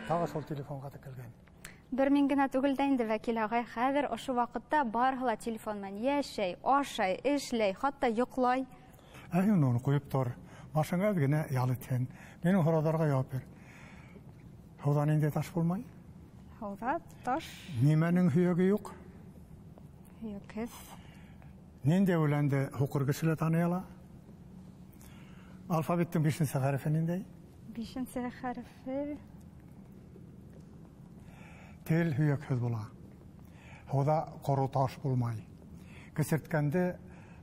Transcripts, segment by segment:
Тағы шул телефонға тікілген. Бір мен генә түгелдә инде вәкил агай, хәзер ошо вакытта барыла телефоннан яшәй, ашай, эшләй, хатта йоклай. Оны қойып тор. Машыңа генә ял итсен. Менің хорадарға яуап бер. Хаудан инде таш булмай? Хауда таш. Нимәнең һөяге юк? Һөягез. Нинде үләнде хукыр кешеләр таныяла? Алфавиттың 5-нче хәрефе ниндәй? 5-нче хәрефе. Тел һөякһез була. Хауда коры таш булмай. Кесерткәнде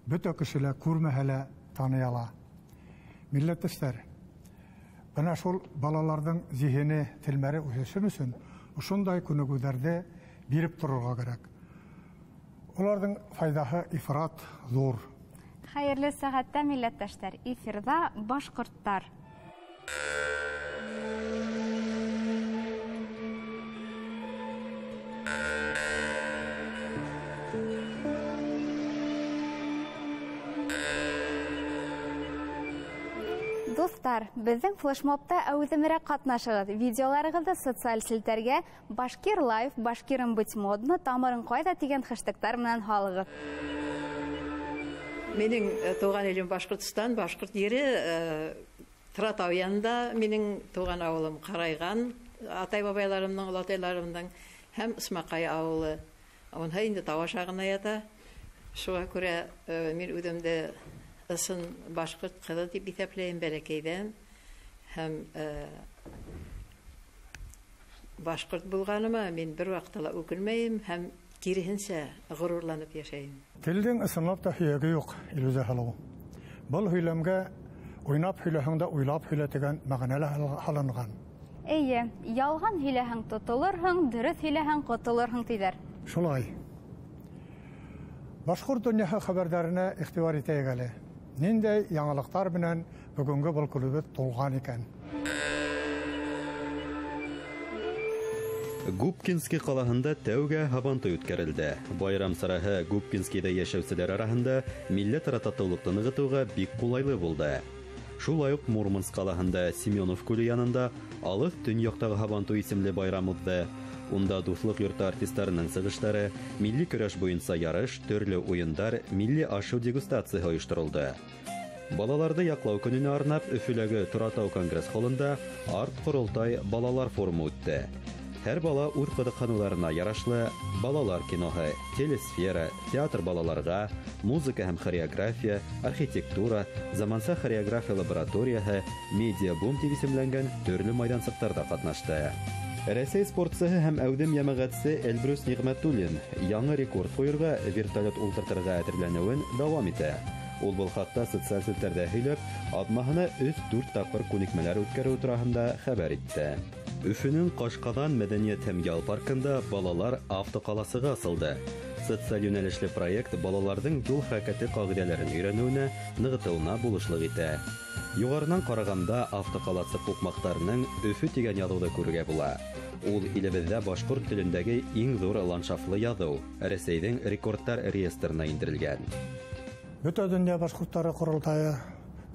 бөтә кешеләр күрмәһәлә таныяла. Милләттәшләр, бына шул балаларның зиһене, телмәре үсешен өчен ошондай күнегүләрдә биреп торырга кирәк. Уларның файдаһы ифрат зур. Хәерле сәгатьтә милләттәшләр, эфирда башкорттар. Достар, безнең флешмобта әүземрәк катнашыгыз. Видеоларыгызды социаль селтәргә Башкир Лайф, Башкирым быть модно, тамырың кайда дигән хэштегтар менән халыгыз. Менің туған елім Башкортстан, Башкорт ері Тратау янында менің туған ауылым Қарайған, атай-бабайларымның, олатайларымның һәм Исмақай ауылы. Онда инде тау ашағына ята. Шуға күрә мен үдемде ысын башкорт кызы дип исәпләйм бәләкәйдән. Һәм башкорт булганыма мен бер вакытта үкенмәйм һәм киресенчә горурланып яшәйм. Телдең ысынлап та һөяге юк, Илүзә халыгы. Бұл һөйләмгә уйнап һөйләһәң дә уйлап һөйлә дигән мәгънәләр халынган. Әйе, ялган һөйләһәң тотылырһың, дөрес һөйләһәң котылырһың диләр. Шулай. Башкорт дөньяһы хәбәрдарына игътибар итәйек әле. Ниндәй яңалыктар белән бүгенге бұл клубы тулган икән. Губкинский қалаһында тәүгә һабантуй үткәрелде. Байрам сараһы Губкинскийда яшәүселәр арасында милләтара татулыкны ныгытуга бик кулайлы булды. Шулай ук Мурманск қалаһында Семенов күле янында алык төньяктагы һабантуй исемле байрам узды. Унда дуслык йорты артистларының сыгышлары, милли көрәш буенча ярыш, төрле уендар, милли ашу дегустациясы оештырылды. Балаларды яклау көненә арнап Өфөләге Торатау конгресс холлында арт-корылтай балалар форумы үтте. Һәр бала үз кызыксынуларына ярашлы балалар киноһы, телесфера, театр балаларга, музыка һәм хореография, архитектура, заманса хореография лабораторияһы, медиа-бум дип исемләнгән төрле майдансыктарда катнашты. Рәсәй спортчысы һәм әүдем җәмәгатьчесе Эльбрус Нигъмәтуллин яңа рекорд куярга вертолет ултыртырга әзерләнүен дәвам итә. Ул был хакта социаль селтәрдә һөйләп, атмаһына 3-4 тапкыр күнекмәләр үткәрү турында хәбәр итте. Өфөнең Кашкадан мәдәният һәм ял паркында балалар автокаласыга асылды. Социаль юнәлешле проект балаларның юл хәрәкәте кагыйдәләрен өйрәнүенә, ныгытуына булышлык итә. Югарыдан караганда автокаласы кукмактарының Өфө дигән язуды күрергә була. Ул илебездә башкорт телендәге иң зур ландшафтлы язу, Рәсәйнең рекордлар реестрына индерелгән. Бөтә дөнья башкортлары курылтайы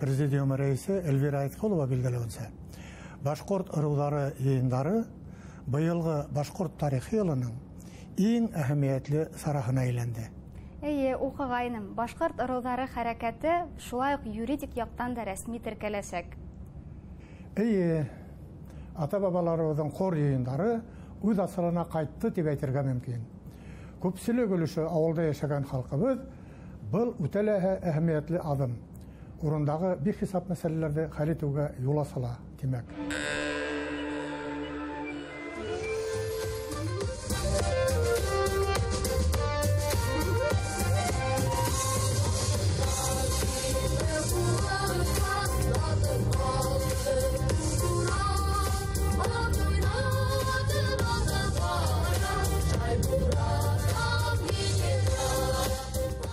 президиумы рәисе Эльвира Айткулова билгеләүенчә, башкорт ырулары йыйындары быелгы башкорт тарихи елының иң әһәмиятле сарахына әйләнде. Әйе, укыгайным, башкорт ырулары хәрәкәте шулай ук юридик яктан да рәсми теркәләчәк. Әйе, ата-бабаларыбызның хор йыйындары үз асылына кайтты дип әйтергә мөмкин. Күпселек өлеше авылда яшәгән халкыбыз был үтәләһә әһәмиятле адым. Урындагы бик хисап мәсьәләләрдә хәл итүгә юл асыла, димәк.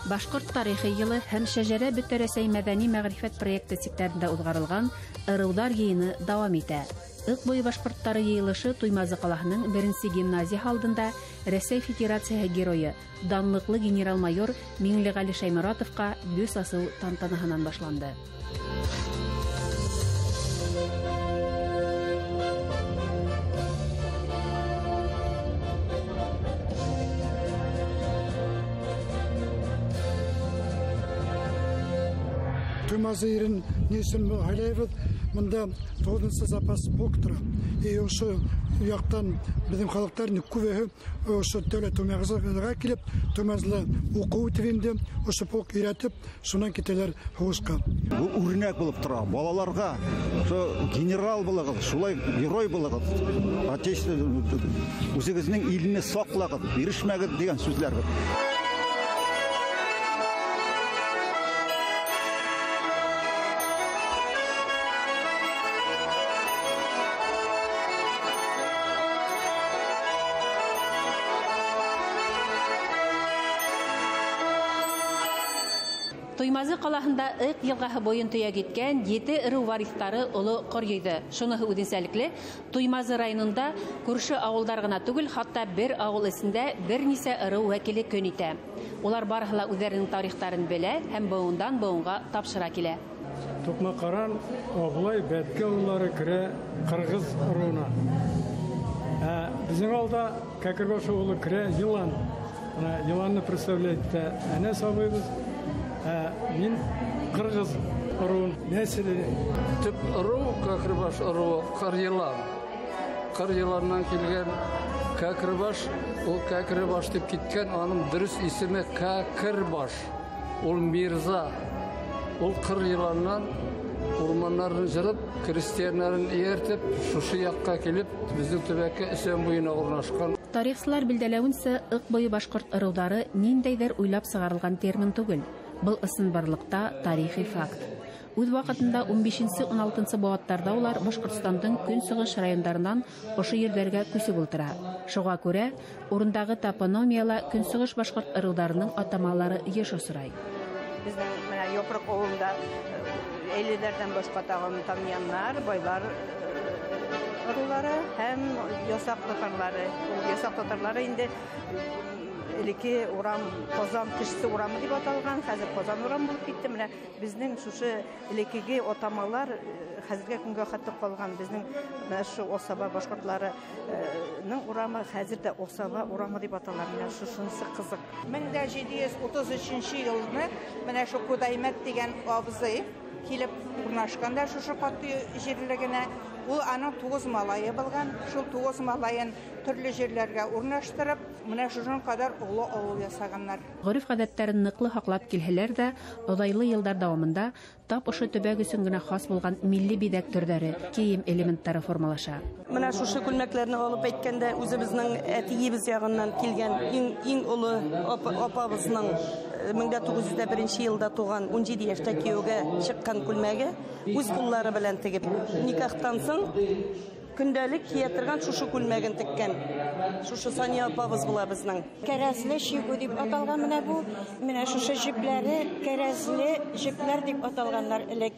Башкорт тарихи йылы һәм Шәҗәрә бөтә Рәсәй мәдәни мәгърифәт проекты сектарында узгарылган ырылдар йыйыны дәвам итә. Ык буе башкорттары йыелышы Туймазы калаһының 1-нче гимназия алдында Рәсәй Федерацияһы герое, данлыклы генерал-майор Миңлегали Шайморатовка бюст асыл тантанаһыннан башланды. Туймазы ерін несін айлайбыз, мұнда 9-шы запас полк тұра. Осы ұяқтан біздің халықтарын көбесі осы дәулет Туймазыға келіп, Туймазыла оқу өтівенде осы полк үйретіп, сонан кетелер хоғысқа. Бұл үрнәк болып тұра, балаларға генерал болағыз, шулай герой болағыз, өзіңіздің еліне соқлағыз, ерішмәгіз деген сөздер бар. Туймазы қаласында ык елғаһы бойын төя кеткен 7 ыру варифтары олы қорйыйды. Шуны үденсәліклі, Туймазы районында күрші ауылдар гына түгел, хатта бір ауыл ісінде бір нисә ыру вәкілі көн итә. Олар барыһыла үзләренең тарихтарын белә һәм буындан буынга тапшыра килә. Тукмакаран Абылай Бәтке улары кире Кыргыз ыруына. Безнең алда Кәкербаш улы кире Йылан. Йыланны представляет әнә сабыйбыз. Мин Кыргыз ыруын нәселе. Төп ыру Кәкербаш ыруы Кырйылан. Кырйыланнан килгән Кәкербаш, ул Кәкербаш дип киткән, аның дөрес исеме Кәкербаш. Ул Мирза. Ул Кырйыланнан урманнарын җырып, крестьяннарын ияртеп, шушы якка килеп, безнең төбәккә Өсән буена урнашкан. Тарихчылар билдәләвенчә, ык буе башкорт ырулары ниндәйдер уйлап сыгарылган термин түгел. Был ысынбарлыкта тарихи факт. Үз вакытында 15-16 баваттарда улар Башкортстандың көнчыгыш районнарынан ошы ерләргә күсеп ултыра. Шуңа күрә урындагы топономияла көнчыгыш башкорт ыруларының атамалары еш осрай. Безнең менә Япрак авылында 50-ләрдән башка тагын таныяннар, байлар ырулары һәм ясак татарлары. Ясак татарлары инде элеке урам Казан кешесе урамы дип аталган, хәзер Казан урамы булып китте. Менә безнең шушы элекеге атамалар хәзергә көнгә хәтта калган. Безнең менә шу Осаба башкортларының урамы хәзер дә Осаба урамы дип аталар. Менә шушынысы кызык. 1733 елны менә шу Кудаймәт дигән абзый килеп урнашканда шушы каты җирлегенә ул аның 9 малае булган. Шул 9 малайын төрле җирләргә урнаштырып, менә шуның кадәр олы авыл ясаганнар. Гореф-гадәтләрен ныклы һаклап килһәләр дә, одайлы еллар дәвамында тап ошо төбәк өчен генә хас булган милли бидәк төрләре, кием элементтары формалаша. Менә шушы күлмәкләрне алып әйткәндә, үзебезнең әтиебез ягыннан килгән иң олы апабызның 1901 елда туган 17 яшьтә кияүгә чыккан күлмәге үз куллары белән тегеп, никахтан соң көндәлек кия торган шушы күлмәген теккән. Шушы Сания апабыз була безнең. Кәрәзле шигу дип аталган менә бу. Менә шушы җипләре кәрәзле җипләр дип аталганнар элек.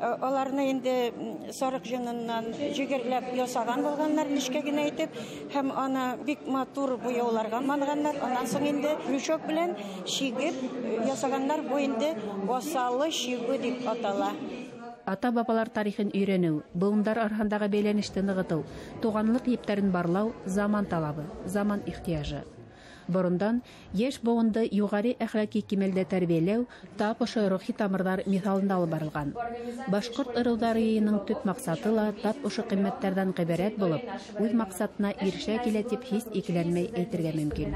Аларны инде сарык җыныннан җигерләп ясаган булганнар, нишкә генә әйтеп, һәм аны бик матур буяуларга манганнар. Аннан соң инде рючок белән шигеп ясаганнар, бу инде осалы шигу дип атала. Ата-бабалар тарихын өйрәнү, буындар арасындагы бәйләнеште ныгыту, туганлык ептәрен барлау заман талабы, заман ихтияжы. Борындан яшь буынды югары әхлаки кимәлдә тәрбияләү тап ошо рухи тамырлар мисалында алып барылган. Башкорт ырылдарының төп максаты ла тап ошо кыйммәтләрдән гыйбарәт булып, үз максатына ирешә килә дип һис икеләнмәй әйтергә мөмкин.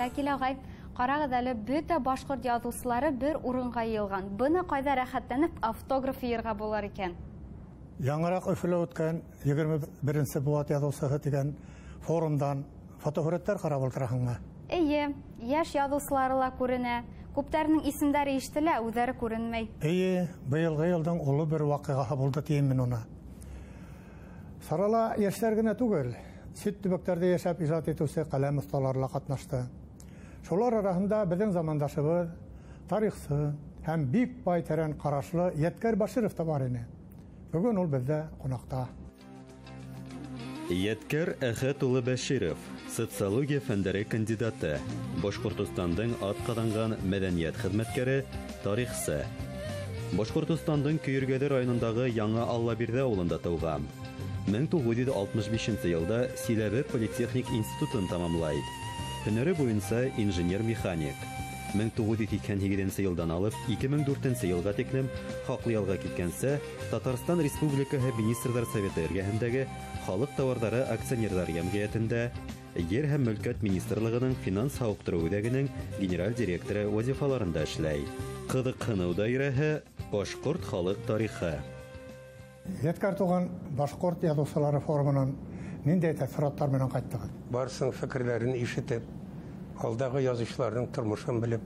Вәкил агай, карагыз әле, бөтә башкорт язучылары бер урынга йыелган. Буны кайда рәхәтләнеп автограф йөргә булар икән? Яңарак Өфөлә үткән 21-нче буат язучысы дигән форумдан фотографлар карап ултырасыңмы? Әйе, яшь язучылары ла күренә. Күптәрнең исемнәре ишетелә, үзләре күренмәй. Әйе, быелгы елның улы бер вакыйгаһы булды тием мин уны. Сарала яшьләр генә түгел, чит төбәкләрдә яшәп иҗат итүче каләм осталары катнашты. Шулар арасында безнең замандашыбыз, тарихчы һәм бик бай тәрән карашлы Яткәр Баширов та бар иде. Бүген ул бездә кунакта. Яткәр Әхәт улы Баширов, социология фәннәре кандидаты, Башкортостандың атказанган мәдәният хезмәткәре, тарихчы. Башкортостандың Көйргәле районындагы Яңа Аллабирдә авылында туган. 1965 елда Силәбе политехник институтын тамамлай. Һөнәре буенча инженер-механик. 1982 елдан алып 2004 елга тиклем хаклы ялга киткәнсә, Татарстан Республикаһы Министрлар Советы эргәһендәге халык товарлары акционерлар җәмгыятендә Ер һәм мөлкәт министрлыгының финанс һауыктыру үзәгенең генераль директоры вазифаларында эшләй. Кызыксыну даирәһе Башкорт халык тарихы. Яткар туган Башкорт язучылары форумынан ниндәй тәэсираттар менән кайттыгыз? Барсын фикерләрен ишетеп, алдагы язучыларның тормышын белеп.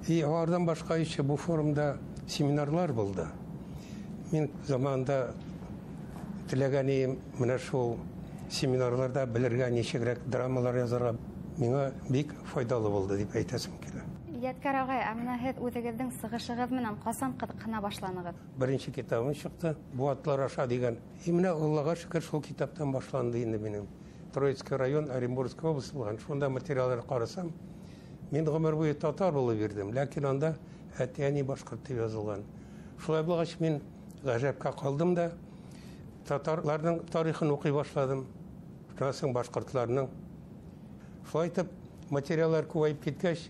Алардан башка ичә бу форумда семинарлар булды. Мин заманда теләгәнем менә шул семинарларда белергә ничегрәк драмалар язарга миңа бик файдалы булды дип әйтәсем килә. Яткар агай, менә һез үзегезнең сыгышыгыз менән касан кызыксына башланыгыз? Беренче китабым чыкты, бу атлар аша дигән. Менә Аллага шөкер шул китаптан башланды инде минем. Троицкий район, Оренбургская область булган. Шунда материаллар карасам, мин гомер буе татар булып бирдем, ләкин анда әтияни башкорт дип язылган. Шулай булгач мин гаҗәпкә калдым да татарларның тарихын укый башладым. Шуннан башкортларның. Шулай итеп материаллар күбәйеп киткәч,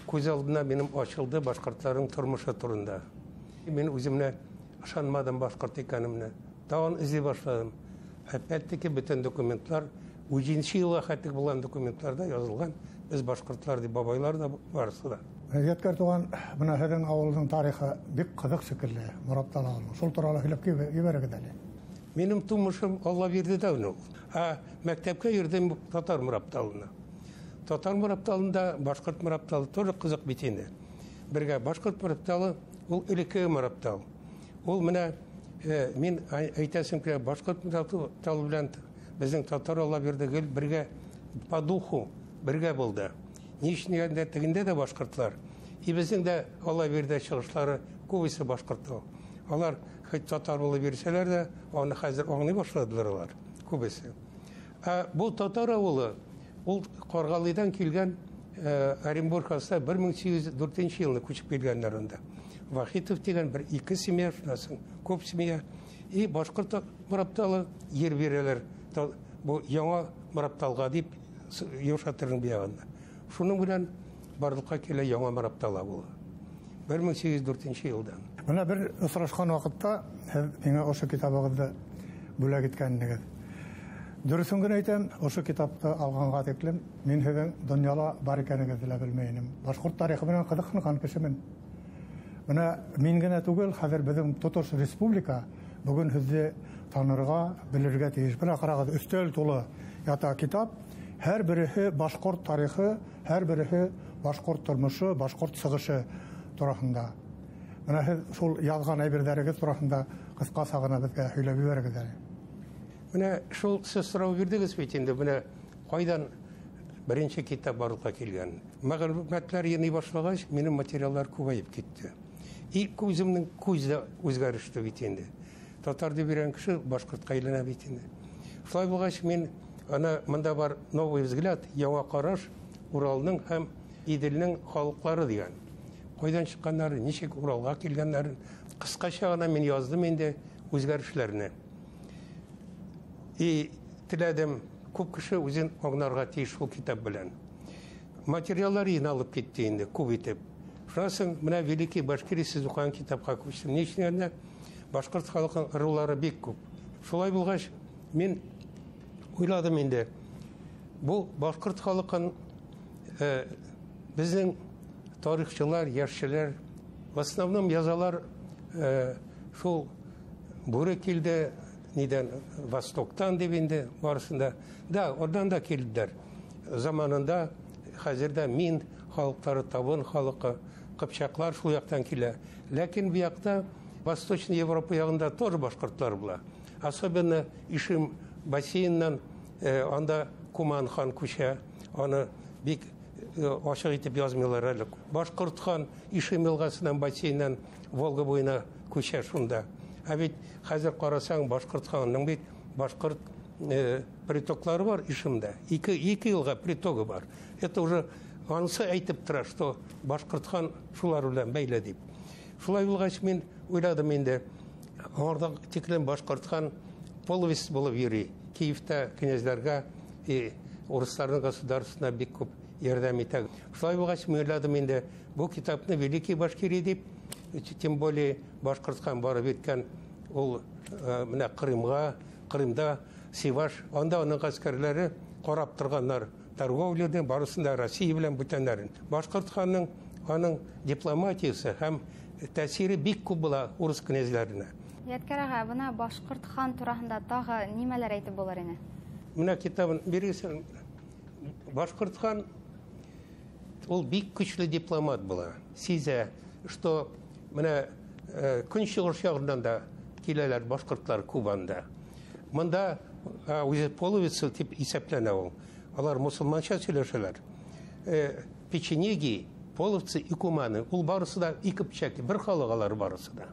күз алдына минем ачылды башкортларның тормышы турында. Мин үземне ышанмадым башкорт икәнемне. Тагын эзли башладым. Әлбәттә бөтен документлар 3нче елга хәтлек булган документларда язылган. Без башкортлар дип бабайлар да барысы да. Яткар туган менә һезнең авылның тарихы бик кызык шикелле, Мораптал авылы. Шул турында һөйләп җибәрегез әле. Минем тумышым Алла бирде дә ул. Мәктәпкә йөрдем татар Морапталына. Татар Морапталында башкорт Морапталы тоже кызык бит инде. Бергә башкорт Морапталы ул элекке Мораптал. Ул менә мин әйтәсем килә башкорт Морапталы белән безнең татар Алла бирде гел бергә по духу бергә булды. Нишнегәндә тегендә дә башкортлар. И безнең дә Алла бирде чыгышлары күбесе башкортлар. Алар хоть татар булып бирсәләр дә, аны хәзер аңлый башладылар алар күбесе. Бу татар авылы ул Каргалыйдан килгән Оренбургка 1804 елны күчеп килгәннәр анда. Вахитов дигән бер ике семья шунасы, күп семья. И башкорт Морапталы ер бирәләр. Бу яңа Морапталга дип Юшатырның биягында. Шуның белән барлыкка килә яңа Мораптала булды. 1804 елдан. Менә бер очрашкан вакытта миңа ошо китабыгызды бүләк иткәнегез. Дөресен генә әйтәм, ошо китапты алганга тиклем мин һезнең дөньяда бар икәнегезне дә белмәйнем. Башкорт тарихы белән кызыксынган кешемен. Менә мин генә түгел, хәзер безнең тотыш республика бүген һезне танырга, белергә тиеш. Менә карагыз, өстәл тулы ята китап. Һәр береһе башкорт тарихы, һәр береһе башкорт тормышы, башкорт сыгышы турында. Менә һез шул язган әйберләрегез турында кыскаса гына безгә һөйләп җибәрегез әле. Менә шул сез сорау бирдегез бит инде, менә кайдан беренче китап барлыкка килгән. Мәгълүматлар йөри башлагач, минем материаллар күбәеп китте. И күземнең күздә үзгәреште бит инде. Татар дип биргән кеше башкортка әйләнә бит инде. Шулай булгач мин ана монда бар новый взгляд, яңа караш Уралның һәм Иделнең халыклары дигән. Кайдан чыкканнары, ничек Уралга килгәннәрен кыскача гына мин яздым инде үзгәрешләрне. И теләдем күп кеше үзен аңларга тиеш шул китап белән. Материалларын алып китте инде күп итеп. Шуннан менә великий башкирий сез укыган китапка күчтем. Ничегәндә башкорт халкының ырулары бик күп. Шулай булгач мин уйладым инде. Бу башкорт халкын безнең тарихчылар, яшьчеләр, в основном язалар шул бүре килде, нидән Востоктан дип инде барысында. Да, oradan да килделәр. Заманында хәзердә мин халыклары табын халкы, кыпчаклар шул яктан килә. Ләкин бу якта Восточный Европа ягында тоже башкортлар була. Особенно Ишим бассейннан анда Куман хан күчә, аны бик ачык итеп язмыйлар әле. Башкорт хан Ишим елгасыннан бассейннан Волга буена күчә шунда. Бит хәзер карасаң башкорт ханның бит башкорт притоклары бар Ишимдә. Ике елга притогы бар. Это уже анысы әйтеп тора, что башкорт хан шулар белән бәйле дип. Шулай булгач мин уйладым инде, анда тиклем башкорт хан половец болып йөри. Киевта князьларга и урысларның государствосына бик күп ярдәм итә. Шулай булгач, мин уйладым инде, бу китапны Великий Башкирий дип, тем более Башкортстан барып еткән ул менә Крымда, Сиваш, анда аның гаскәрләре карап торганнар. Торговляны барысында Россия белән бүтәннәрен. Башкортстанның аның дипломатиясе һәм тәсире бик күп була урыс князьләренә. Яткар ага, бuna Башкорт хан турасында тагы нимәләр әйтеп булыр ине? Менә китабын бирәсең. Башкорт хан ул бик көчле дипломат була. Сизә, что менә көнчыгыш ягыннан да киләләр башкортлар Кубанда. Монда үзе половец дип исәпләнә ул. Алар мусулманча сөйләшәләр. Печенеги, половцы и куманы, ул барысы да ике печәк, бер халык алар барысы да.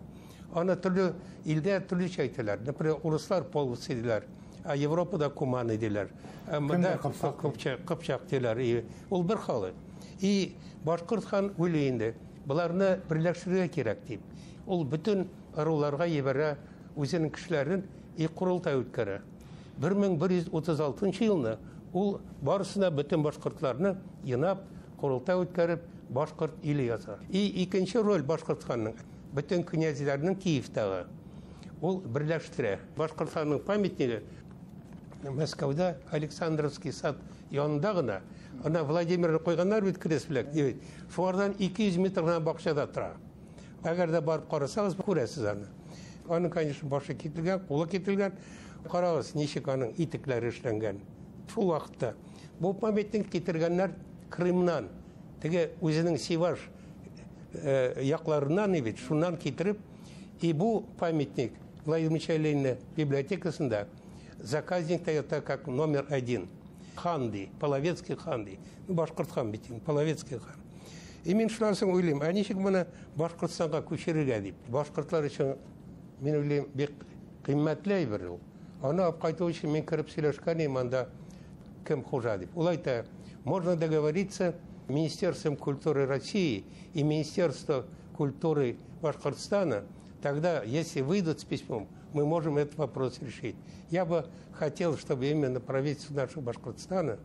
Аны төрле илдә төрлечә әйтәләр. Например, урыслар половцы диләр, а Европада куманы диләр. Монда кыпчак диләр. Ул бер халык. И Башкорт хан уйлый инде, буларны берләштерергә кирәк дип. Ул бүтән ыруларга ебәрә үзенең кешеләрен и курултай үткәрә. 1136 елны ул барысына бүтән башкортларны янап, курултай үткәреп, башкорт иле яза. И икенче роль Башкортстанның бүтән князьләрнең Киевтагы. Ул берләштерә. Башкортстанның памятниге Мәскәүдә Александровский сад янында гына. Ана Владимир койганнар бит креслек. Шуардан 200 метрдан бакчада тора. Әгәр дә барып карасагыз, күрәсез аны. Аның, конечно, башы кителгән, кулы кителгән. Карагыз, ничек аның итекләре эшләнгән. Шул вакытта бу памятник китергәннәр Крымнан, теге үзенең Сиваш якларыннан бит, шуннан китереп, и бу памятник Владимир Ленина библиотекасында заказник та как номер 1. Ханди, Половецкий ханди. Башкорт хан бит, Половецкий хан. И мин шуларсын уйлыйм, а ничек моны Башкортстанга күчерергә дип. Башкортлар өчен мин уйлыйм, бик кыйммәтле бер ул. Аны алып кайту өчен мин кирип сөйләшкән идем, анда кем хужа дип. Улайта, можно договориться Министерством культуры России и Министерством культуры Башкортостана. Тогда, если выйдут с письмом, мы можем этот вопрос решить. Я бы хотел, чтобы именно правительство нашего Башкортостана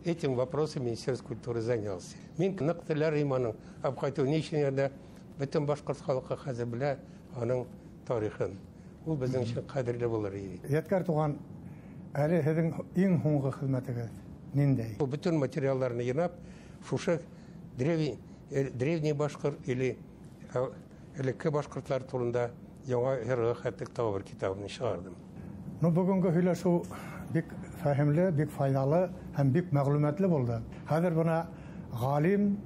этим вопросом Министерство культуры занялся. Мин нактылар иманың абхайту ниченерде бөтен башкорт халкы хәзер белә аның тарихын. Ул безнең өчен кадерле булыр иде. Яткар туган, әле һезнең иң һуңгы хезмәтегез ниндәй? Бу бөтен материалларны янап, шушы древний башкорт или элекке башкортлар турында яңа һәргә хәтлек тавыр китабын чыгардым. Бүгенге һөйләшү бик фәһемле, бик файдалы һәм бик мәгълүматлы булды. Хәзер буна галим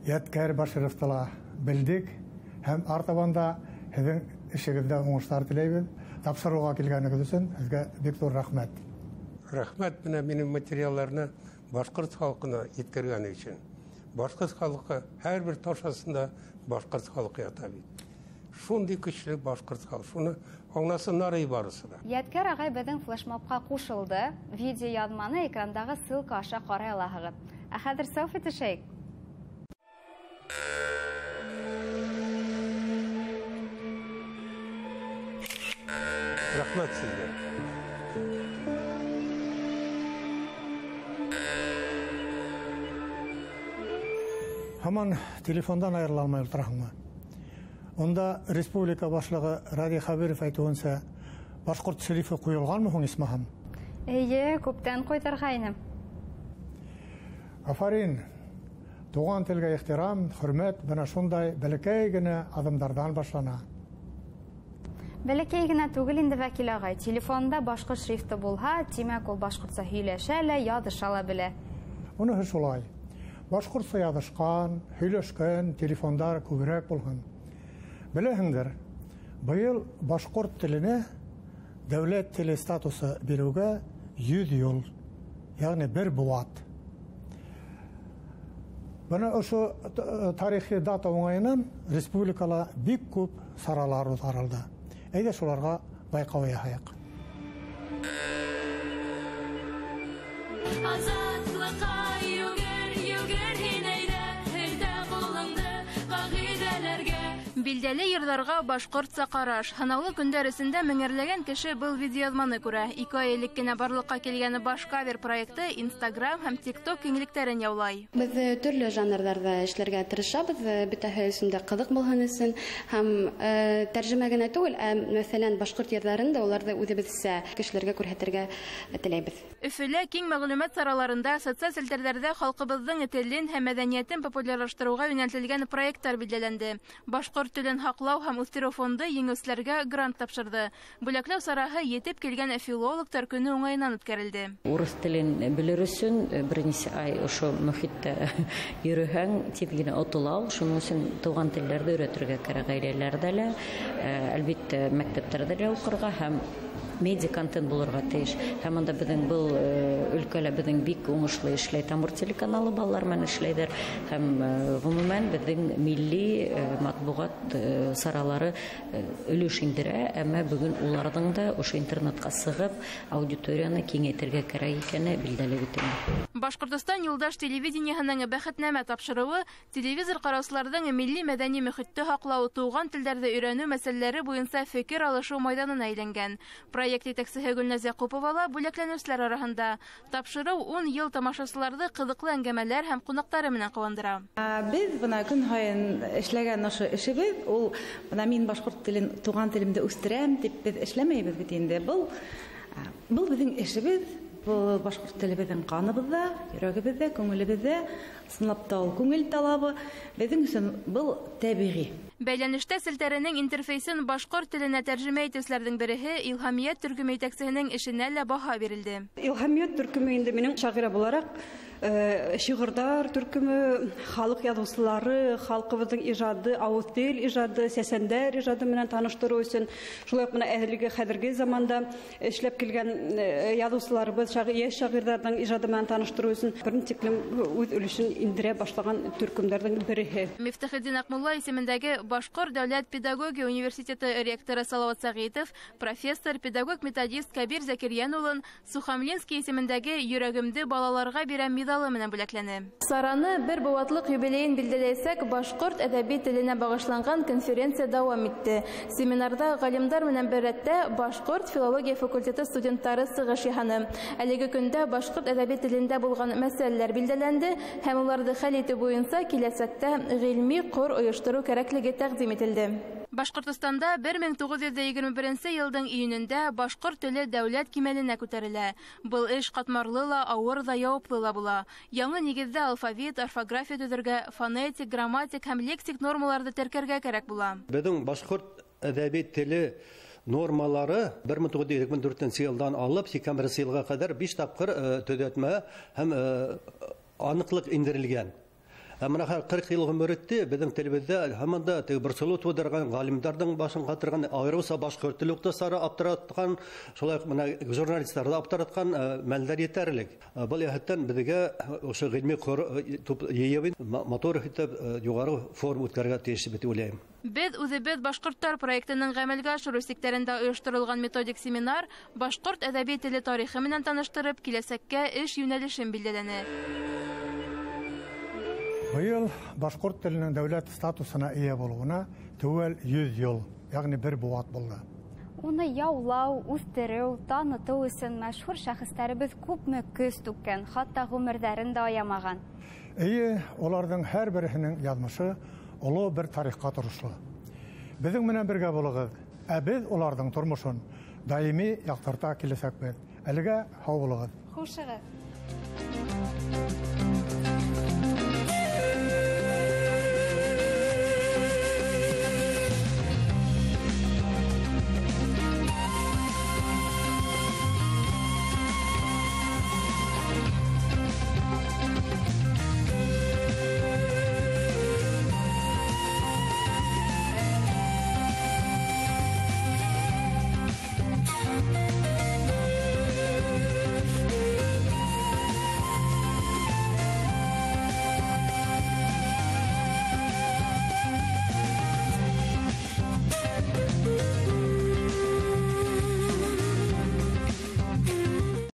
Яткар Башировтыла белдек һәм артабанда һезнең эшегездә уңышлар теләйбез. Тапшыруга килгәнегез өчен сезгә бик зур рәхмәт. Рәхмәт менә минем материалларны башкорт халкына yetkергән өчен. Башкорт халкы һәрбер ташасында башкорт халкы ята бит. Шундый көчле башкорт халкы. Шуны аңласыннар барысы да. Яткар агай безнең флешмобка кушылды. Видео язманы экрандагы ссылка аша карый аласыз. Ә хәзер селфи төшәйек. Рәхмәт сезгә. Һаман телефондан аерыла алмай утыраңмы? Онда республика башлыгы Ради Хабиров әйтүенчә, башкорт шерифе куелганмы һуң исмаһам? Әйе, күптән кайтыргайным. Афарин. Туган телгә ихтирам, хөрмәт бана шундай бәләкәй генә адымдардан башлана. Бәләкәй генә түгел инде вәкил агай. Телефонда башкорт шрифты булһа, тимәк ул башкортса һөйләшә лә, языша ла белә. Уныһы шулай. Башкортса язышкан, һөйләшкән, телефондар күбрәк булган. Беләһеңдер, быел башкорт теленә дәүләт теле статусы бирүгә 100 ел, ягъни бер буат. Бана ошо тарихи дата уңайынан республикала бик күп саралар узарылды. Әйдә шуларга байкау яһаяк. Билдәле йырҙарға башҡортса ҡараш. Һанаулы көндәр эсендә меңәрләгән кеше был видеоязманы күрә. 2 ай элек кенә барлыҡҡа килгәне баш кавер проекты Instagram һәм TikTok киңлектәрен яулай. Без төрлө жанрҙарҙа эшләргә тырышабыҙ, бөтәһе өсөн дә ҡыҙыҡ булһын өсөн һәм тәржемә генә түгел, мәсәлән, башҡорт йырҙарын да уларҙы үҙебеҙсә кешеләргә күрһәтергә теләйбеҙ. Өфөлә киң мәғлүмәт сараларында социаль селтәрҙәрҙә халҡыбыҙҙың телен һәм мәҙәниәтен популярлаштырыуға йүнәлтелгән проекттар билдәләнде. Башҡорт телен һаҡлау һәм үҫтереү фонды еңеүселәргә грант тапшырҙы. Бүләкләү сараһы етеп килгән филологтар көнө уңайынан үткәрелде. Урыс телен белер өсөн бернисә ай ошо мөхиттә йөрөһәң, тип генә отолау, шуның өсөн туган телләрҙе өйрәтергә кәрәк ғаиләләрдә лә, әлбиттә мәктәптәрҙә лә уҡырға һәм медиа контент булырға тейеш. Һәм анда беҙҙең был өлкәлә беҙҙең бик уңышлы эшләй. Тамыр телеканалы балалар менән эшләйҙәр һәм ғөмүмән беҙҙең милли матбуғат саралары өлөш индерә, әммә бөгөн уларҙың да ошо интернетҡа сығып аудиторияны киңәйтергә кәрәк икәне билдәле бит инде. Башҡортостан Юлдаш телевидениеһының бәхетнамә тапшырыуы телевизор ҡараусыларҙың милли мәҙәни мөхитте һаҡлау, туған телдәрҙе өйрәнеү мәсьәләләре буйынса фекер алышыу майҙанына әйләнгән. Проект етәксеһе Гөлназ Яҡупова ла бүләкләнеүселәр араһында. Тапшырыу 10 йыл тамашасыларҙы ҡыҙыҡлы әңгәмәләр һәм ҡунаҡтары менән ҡыуандыра. Беҙ бына көн һайын эшләгән ошо эшебеҙ, ул бына мин башҡорт телен, туған телемде үҫтерәм дип беҙ эшләмәйбеҙ бит инде. Был беҙҙең эшебеҙ, был башҡорт телебеҙҙең ҡаныбыҙҙа, йөрәгебеҙҙә, күңелебеҙҙә, ысынлап та ул күңел талабы. Беҙҙең өсөн был тәбиғи. Бәйләнештә селтәренең интерфейсын башҡорт теленә тәржемә итеүселәрҙең береһе Илһамиәт төркөмө етәксеһенең эшенә лә баһа бирелде. Илһамиәт төркөмө инде минең шағира булараҡ шиғырҙар төркөмө, халыҡ яҙыусылары, халҡыбыҙҙың ижады, ауыҙ тел ижады, сәсәндәр ижады менән таныштырыу өсөн, шулай уҡ бына хәҙерге заманда эшләп килгән яҙыусыларыбыҙ, йәш шағирҙарҙың ижады менән таныштырыу өсөн бер тиклем үҙ өлөшөн индерә башлаған төркөмдәрҙең береһе. Мифтахетдин Аҡмулла исемендәге Башҡорт дәүләт педагогия университеты ректоры Салауат Сәғитов, профессор, педагог-методист Кәбир Зәкирйән улын Сухамлинский исемендәге йөрәгемде балаларға бирәм медалы менән бүләкләне. Сараны бер быуатлык юбилейын билдәләйсәк, башҡорт әҙәби теленә бағышланған конференция дауам итте. Семинарда ғалимдар менән бер рәттә башҡорт филология факультеты студенттары сығыш яһаны. Әлеге көндә башҡорт әҙәби телендә булған мәсьәләләр билдәләнде һәм уларҙы хәл итеү буйынса киләсәктә ғилми ҡор ойоштороу кәрәклеге тәҡдим ителде. Башҡортостанда 1921 йылдың июнендә башҡорт теле дәүләт кимәленә күтәрелә. Был эш ҡатмарлы ла, ауыр ҙа, яуаплы ла була. Яңы нигеҙҙә алфавит, орфография төҙөргә, фонетик, грамматик һәм лексик нормаларҙы теркәргә кәрәк була. Беҙҙең башҡорт әҙәби теле нормалары 1924 йылдан алып 2001 йылға ҡәҙәр 5 тапҡыр төҙәтмә һәм аныҡлыҡ индерелгән. Әммә 40 йыл ғүмер үтте, беҙҙең телебеҙҙә һаман да борсолоу тыуҙырған ғалимдарҙың башын ҡатырған, айырыуса башҡорт теле уҡытыусылары аптыратҡан, шулай уҡ журналистар ҙа аптыратҡан мәлдәр етәрлек. Был йәһәттән беҙгә ошо ғилми йыйып, матур итеп юғары форум үткәрергә тейеш дип уйлайым. Беҙ үҙебеҙ башҡорттар проектының ғәмәлгә ашырыу сектәрендә ойошторолған методик семинар башҡорт әҙәби теле тарихы менән таныштырып, киләсәккә эш йүнәлешен билдәләне. Быйыл башҡорт теленең дәүләт статусына ия булыуына теүәл 100 йыл, ягъни бер быуат булды. Уны яулау, үҫтереү, танытыу өсөн мәшһүр шәхестәребеҙ күпме көс түккән, хатта ғүмерҙәрен дә аямаған. Эйе, уларҙың һәр береһенең яҙмышы оло бер тарихҡа торошло. Беҙҙең менән бергә булығыҙ, ә беҙ уларҙың тормошон даими яҡтырта киләсәкбеҙ. Әлегә һау булығыҙ. Хушығыҙ.